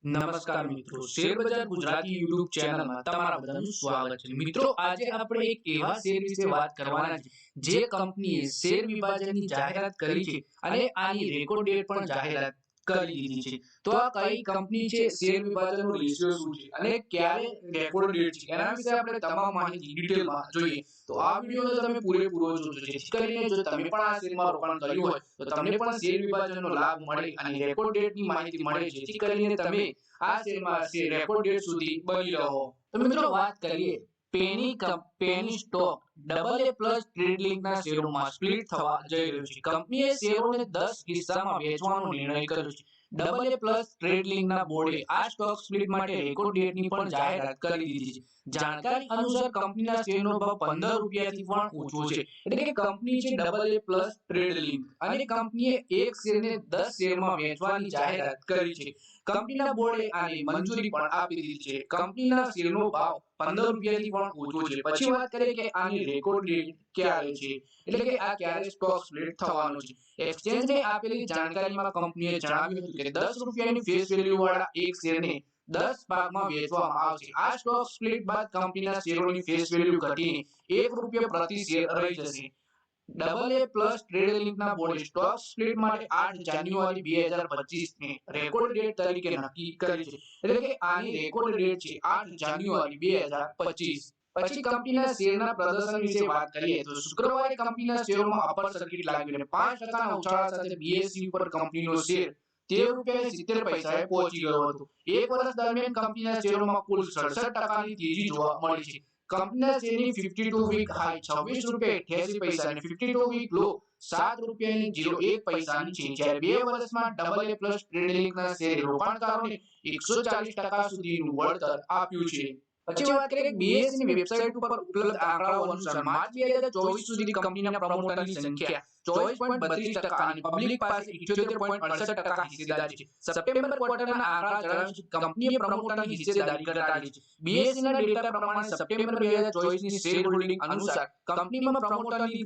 નમસ્કાર મિત્રો, શેર બજાર ગુજરાતી યુટ્યુબ ચેનલમાં તમારા બધાનું સ્વાગત છે। મિત્રો, આજે આપણે એક એવા શેર વિશે વાત કરવાના છે જે કંપનીએ શેર વિભાજનની જાહેરાત કરી છે અને આની રેકોર્ડ ડેટ પણ જાહેરાત કરી દીધી છે। તો આ કઈ કંપની છે, શેર વિભાજનનો રેશિયો શું છે અને ક્યારે રેકોર્ડ ડેટ છે, એના વિશે આપણે તમામ માહિતી ડિટેલમાં જોઈએ। તો આ વિડિયોને તમે પૂરેપૂરો જોજો, જેથી કરીને જો તમે પણ આ શેરમાં રોકાણ કર્યું હોય તો તમને પણ શેર વિભાજનનો લાભ મળે અને રેકોર્ડ ડેટની માહિતી મળે, જેથી કરીને તમે આ શેરમાં રેકોર્ડ ડેટ સુધી બની રહો। તો મિત્રો, વાત કરીએ penny stock AA plus trade લિંકના શેરોમાં સ્પ્લિટ થવા જઈ રહ્યું છે। કંપનીએ શેરોને 10 હિસ્સામાં વેચવાનો નિર્ણય કર્યો છે। AA પ્લસ ટ્રેડ લિંકના બોર્ડે આ સ્ટોક સ્પ્લિટ માટે રેકોર્ડ ડેટની પણ જાહેરાત કરી દીધી છે। જાણકારી અનુસાર કંપનીના શેરનો ભાવ 15 રૂપિયાથી પણ ઓછો છે। એટલે કે કંપની છે AA પ્લસ ટ્રેડ લિંક અને કંપનીએ એક શેરને 10 શેરમાં વેચવાની જાહેરાત કરી છે। કંપનીના બોર્ડે આને મંજૂરી પણ આપી દીધી છે। કંપનીના શેરનો ભાવ 15 રૂપિયાથી પણ ઓછો છે। પછી વાત કરીએ કે આની રેકોર્ડ ડેટ ક્યારે છે, એટલે કે આ ક્યારે સ્ટોક સ્પ્લિટ થવાનો છે। એક્સચેન્જને આપેલી જાણકારીમાં કંપનીએ જણાવ્યું હતું કે 10 રૂપિયાની ફેસ વેલ્યુ વાળા એક શેરને 10 ભાગમાં વેચવામાં આવશે। આ સ્ટોક સ્પ્લિટ બાદ કંપનીના શેરોની ફેસ વેલ્યુ ઘટીને ₹1 પ્રતિ શેર રહી જશે। AA પ્લસ ટ્રેડ લિંકના બોર્ડે સ્ટોક સ્પ્લિટ માટે 8 જાન્યુઆરી 2025 ને રેકોર્ડ ડેટ તરીકે નક્કી કરી છે। એટલે કે આની રેકોર્ડ ડેટ છે 8 જાન્યુઆરી 2025। પછી કંપનીના શેરના પ્રદર્શન વિશે વાત કરીએ તો શુક્રવારે કંપનીના શેરોમાં અપર સર્કિટ લાગ્યું અને 5% ઉછાળા સાથે BSE ઉપર કંપનીનો શેર ₹13.70 પહોંચી ગયો હતો। એક વર્ષ દરમિયાન કંપનીના શેરોમાં કુલ 67% તેજી જોવા મળી છે। કંપનીના શેરની 52 વીક હાઈ ₹26.88 અને 52 વીક લો ₹7.01 ની છે, જ્યારે 2 વર્ષમાં AA પ્લસ ટ્રેડ લિંકના શેરે રોકાણકારોને 140% સુધીનું વળતર આપ્યું છે। પછી વાત કરીએ BSE ની વેબસાઇટ ઉપર ઉપલબ્ધ આંકડાઓ અનુસાર માર્ચ 2024 સુધી કંપનીના પ્રમોટરની સંખ્યા 24.32% અને પબ્લિક પાસે 78.68% હિસ્સેદારી છે। સપ્ટેમ્બર ક્વાર્ટરના આંકડા જણાવે છે કે કંપનીએ પ્રમોટરની હિસ્સેદારી ઘટાડી છે। BSE ના ડેટા પ્રમાણે સપ્ટેમ્બર 2024 ની શેર હોલ્ડિંગ અનુસાર કંપનીમાં પ્રમોટરની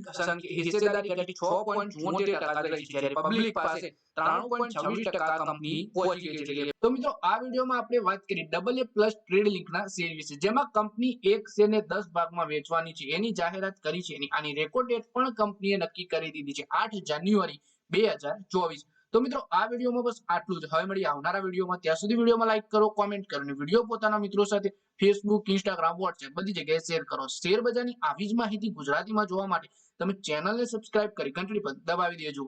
હિસ્સેદારી ઘટી 6.74% રહી છે, જ્યારે પબ્લિક પાસે 93.26% કંપની પહોંચી ગઈ છે। તો મિત્રો, આ વિડિયોમાં આપણે વાત કરી AA પ્લસ ટ્રેડ લિંકના શેર વિશે, જેમાં કંપની એક શેરને 10 ભાગમાં વેચવાની છે એની જાહેરાત કરી છે। આની રેકોર્ડ ડેટ પણ કંપનીએ નક્કી કરી દીધી છે 8 જાન્યુઆરી 2024। તો મિત્રો, આ વિડિયોમાં બસ આટલું જ। હવે મળીએ આવનારા વિડિયોમાં। ત્યાં સુધી વિડિયોમાં લાઈક કરો, કોમેન્ટ કરો અને વિડિયો પોતાના મિત્રો સાથે ફેસબુક, ઇન્સ્ટાગ્રામ, વોટ્સએપ બધી જગ્યાએ શેર કરો। શેર બજારની આવી જ માહિતી ગુજરાતીમાં જોવા માટે તમે ચેનલને સબસ્ક્રાઇબ કરી ઘંટડી પર દબાવી દેજો।